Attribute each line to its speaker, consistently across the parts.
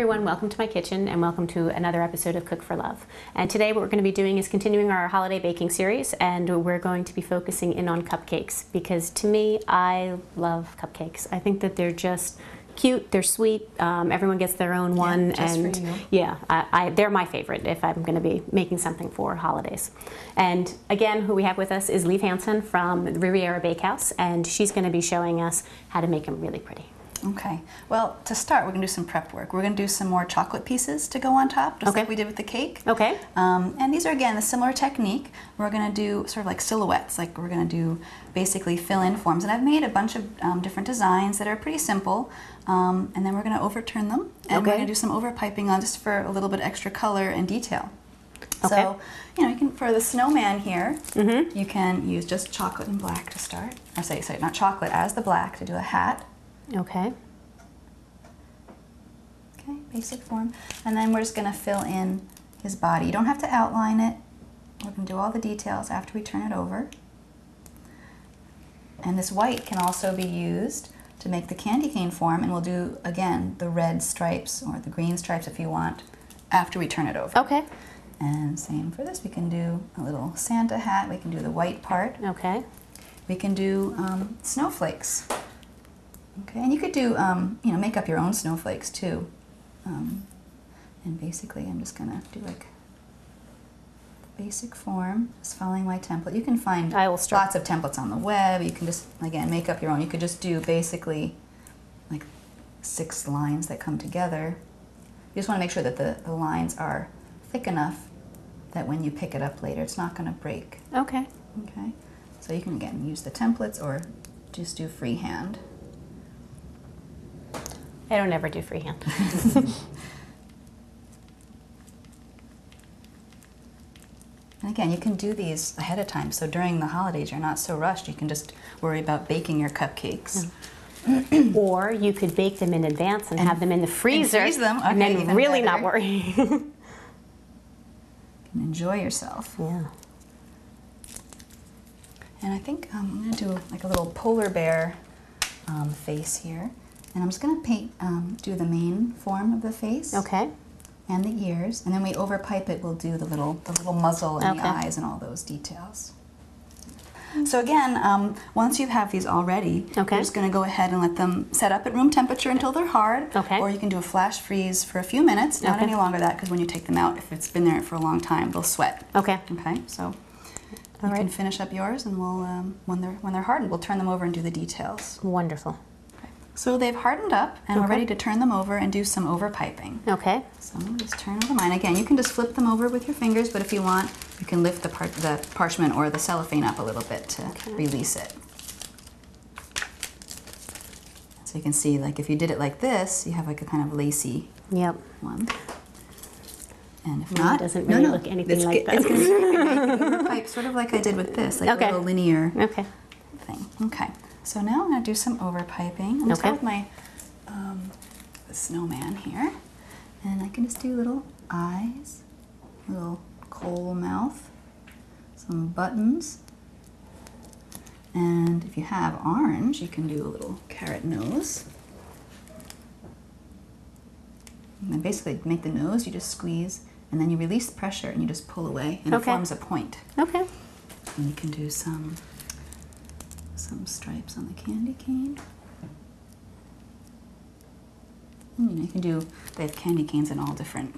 Speaker 1: everyone, welcome to my kitchen and welcome to another episode of Cook for Love. And today what we're going to be doing is continuing our holiday baking series, and we're going to be focusing in on cupcakes because to me, I love cupcakes. I think that they're just cute, they're sweet, everyone gets their own one, and yeah, they're my favorite if I'm going to be making something for holidays. And again, who we have with us is Liv Hansen from Riviera Bakehouse, and she's going to be showing us how to make them really pretty.
Speaker 2: Okay, well, to start, we're going to do some prep work. We're going to do some more chocolate pieces to go on top, just like we did with the cake.
Speaker 1: Okay.
Speaker 2: And these are, again, a similar technique. We're going to do sort of like silhouettes, like we're going to do basically fill-in forms. And I've made a bunch of different designs that are pretty simple, and then we're going to overturn them, and we're going to do some overpiping on just for a little bit extra color and detail. Okay. So, you know, you can, for the snowman here, you can use just chocolate and black to start. Or sorry, not chocolate, as the black to do a hat.
Speaker 1: Okay.
Speaker 2: Okay, basic form. And then we're just going to fill in his body. You don't have to outline it. We're going to do all the details after we turn it over. And this white can also be used to make the candy cane form, and we'll do, again, the red stripes or the green stripes if you want after we turn it over.
Speaker 1: Okay.
Speaker 2: And same for this. We can do a little Santa hat. We can do the white part.
Speaker 1: Okay.
Speaker 2: We can do snowflakes. Okay, and you could do, you know, make up your own snowflakes too. And basically, I'm just gonna do like basic form, just following my template. You can find lots of templates on the web. You can just, again, make up your own. You could just do basically like 6 lines that come together. You just want to make sure that the lines are thick enough that when you pick it up later, it's not going to break.
Speaker 1: Okay.
Speaker 2: Okay. So you can, again, use the templates or just do freehand.
Speaker 1: I don't ever do freehand.
Speaker 2: And again, you can do these ahead of time, so during the holidays you're not so rushed. You can just worry about baking your cupcakes.
Speaker 1: Or you could bake them in advance and have them in the freezer,
Speaker 2: and freeze them. Okay,
Speaker 1: and then really
Speaker 2: better.
Speaker 1: not worry.
Speaker 2: You can enjoy yourself.
Speaker 1: Yeah.
Speaker 2: And I think I'm going to do like a little polar bear face here. And I'm just going to paint, do the main form of the face.
Speaker 1: Okay.
Speaker 2: And the ears. And then we overpipe it, we'll do the little muzzle and the eyes and all those details. So again, once you have these all ready, you're just going to go ahead and let them set up at room temperature until they're hard. Okay. Or you can do a flash freeze for a few minutes, not any longer than that, because when you take them out, if it's been there for a long time, they'll sweat. Okay. Okay, so you can finish up yours, and we'll, when they're hardened, we'll turn them over and do the details.
Speaker 1: Wonderful.
Speaker 2: So they've hardened up, and we're ready to turn them over and do some overpiping. Okay. So I'm going to just turn over mine. Again, you can just flip them over with your fingers, but if you want, you can lift the parchment or the cellophane up a little bit to release it. So you can see, like, if you did it like this, you have like a kind of lacy one. And if not,
Speaker 1: it doesn't really look anything like that.
Speaker 2: It's going to be pipe, sort of like I did with this, like a little linear thing. Okay. So now I'm going to do some overpiping. I'm going to start with my the snowman here. And I can just do little eyes, little coal mouth, some buttons. And if you have orange, you can do a little carrot nose. And then basically make the nose, you just squeeze, and then you release the pressure and you just pull away, and it forms a point. Okay. And you can do some stripes on the candy cane. And, you know, you can do, they have candy canes in all different,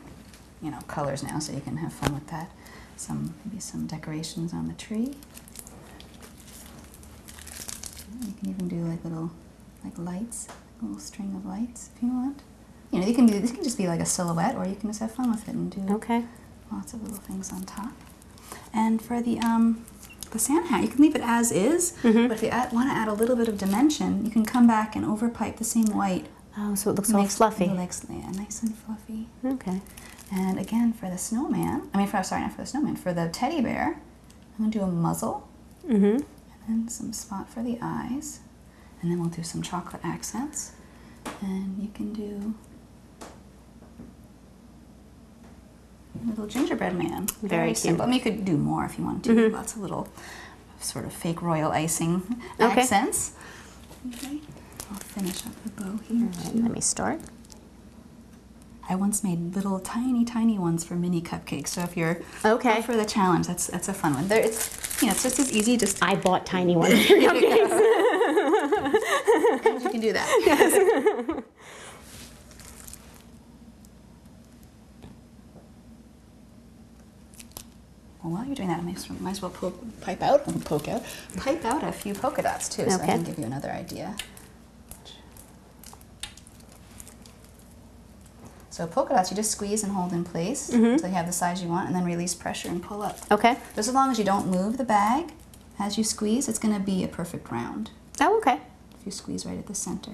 Speaker 2: you know, colors now, so you can have fun with that. Maybe some decorations on the tree. You can even do like little, like lights, a little string of lights if you want. You know, you can do, this can just be like a silhouette, or you can just have fun with it and do lots of little things on top. And for the Santa hat, you can leave it as is, but if you want to add a little bit of dimension, you can come back and overpipe the same white. Oh, so it looks all fluffy. It looks nice and fluffy. Okay. And again, for the snowman, sorry, not for the snowman, for the teddy bear, I'm going to do a muzzle, and then some spot for the eyes, and then we'll do some chocolate accents, and you can do little gingerbread man. Very simple. I mean, you could do more if you wanted to. Lots of little sort of fake royal icing accents. Okay. I'll finish up the bow here too.
Speaker 1: Let me start.
Speaker 2: I once made little tiny ones for mini cupcakes. So if you're up for the challenge, that's a fun one. It's just as easy. Just
Speaker 1: I bought tiny ones for cupcakes.
Speaker 2: You can do that. Yes. Well, while you're doing that, I might as well pipe out a few polka dots too, so I can give you another idea. So polka dots, you just squeeze and hold in place until you have the size you want, and then release pressure and pull up.
Speaker 1: Okay.
Speaker 2: Just as long as you don't move the bag as you squeeze, it's going to be a perfect round.
Speaker 1: Oh, okay.
Speaker 2: If you squeeze right at the center.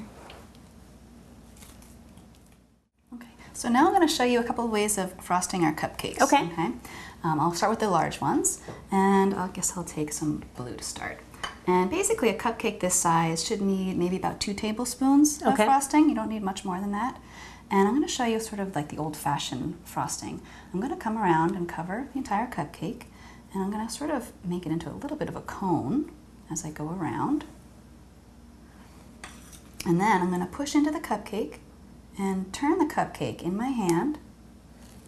Speaker 2: Okay. So now I'm going to show you a couple of ways of frosting our cupcakes.
Speaker 1: Okay.
Speaker 2: I'll start with the large ones, and I guess I'll take some blue to start. And basically a cupcake this size should need maybe about 2 tablespoons of frosting. You don't need much more than that. And I'm going to show you sort of like the old-fashioned frosting. I'm going to come around and cover the entire cupcake, and I'm going to sort of make it into a little bit of a cone as I go around. And then I'm going to push into the cupcake and turn the cupcake in my hand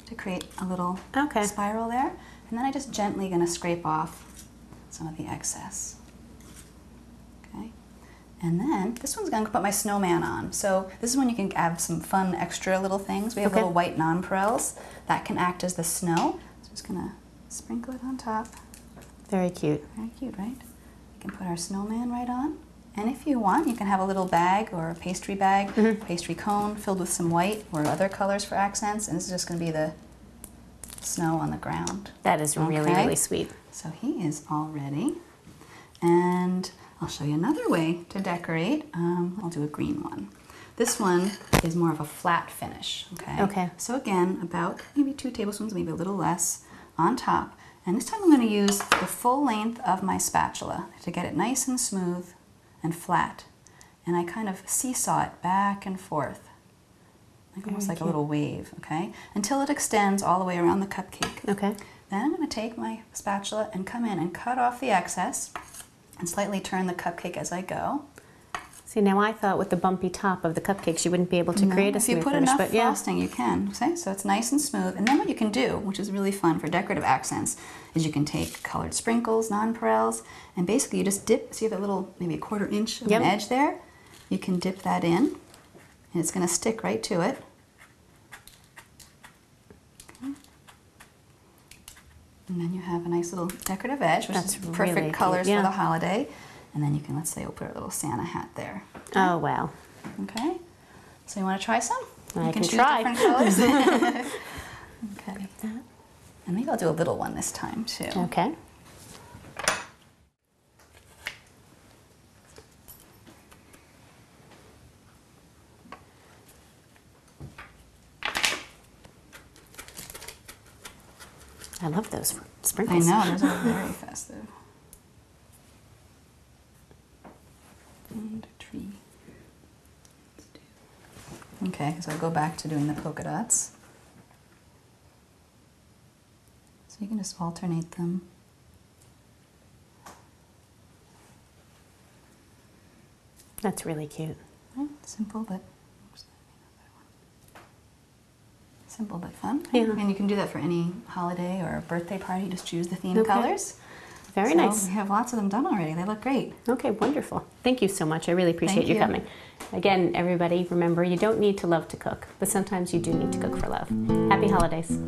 Speaker 2: to create a little spiral there. And then I just gently going to scrape off some of the excess. Okay. And then this one's going to put my snowman on. So this is when you can have some fun extra little things. We have little white nonpareils that can act as the snow. So just going to sprinkle it on top.
Speaker 1: Very cute.
Speaker 2: Very cute, right? We can put our snowman right on. And if you want, you can have a little bag or a pastry bag, pastry cone filled with some white or other colors for accents. And this is just going to be the snow on the ground.
Speaker 1: That is really, really sweet.
Speaker 2: So he is all ready. And I'll show you another way to decorate. I'll do a green one. This one is more of a flat finish, okay? So again, about maybe 2 tablespoons, maybe a little less on top. And this time I'm going to use the full length of my spatula to get it nice and smooth and flat. And I kind of seesaw it back and forth, like almost like a little wave, okay? Until it extends all the way around the cupcake.
Speaker 1: Okay.
Speaker 2: Then I'm going to take my spatula and come in and cut off the excess and slightly turn the cupcake as I go.
Speaker 1: See, now I thought with the bumpy top of the cupcakes you wouldn't be able to create a smooth finish, but
Speaker 2: if you put enough frosting, you can. Okay? So it's nice and smooth. And then what you can do, which is really fun for decorative accents, is you can take colored sprinkles, nonpareils, and basically you just dip. See, you have a little, maybe a 1/4 inch of an edge there. You can dip that in, and it's going to stick right to it. Okay. And then you have a nice little decorative edge, which is perfect really colors for the holiday. And then you can, let's say, we'll put a little Santa hat there. Okay.
Speaker 1: Oh, wow.
Speaker 2: Okay. So you want to try some?
Speaker 1: I can
Speaker 2: choose
Speaker 1: try.
Speaker 2: Different colors. Okay. And maybe I'll do a little one this time, too.
Speaker 1: Okay. I love those sprinkles.
Speaker 2: I know, those are very festive. And a tree. Okay, so I'll go back to doing the polka dots. So you can just alternate them.
Speaker 1: That's really cute.
Speaker 2: Right? Simple but fun.
Speaker 1: Yeah.
Speaker 2: And you can do that for any holiday or birthday party. Just choose the theme colors.
Speaker 1: Very nice.
Speaker 2: We have lots of them done already. They look great.
Speaker 1: Okay, wonderful. Thank you so much. I really appreciate you coming. Again, everybody, remember, you don't need to love to cook, but sometimes you do need to cook for love. Happy holidays.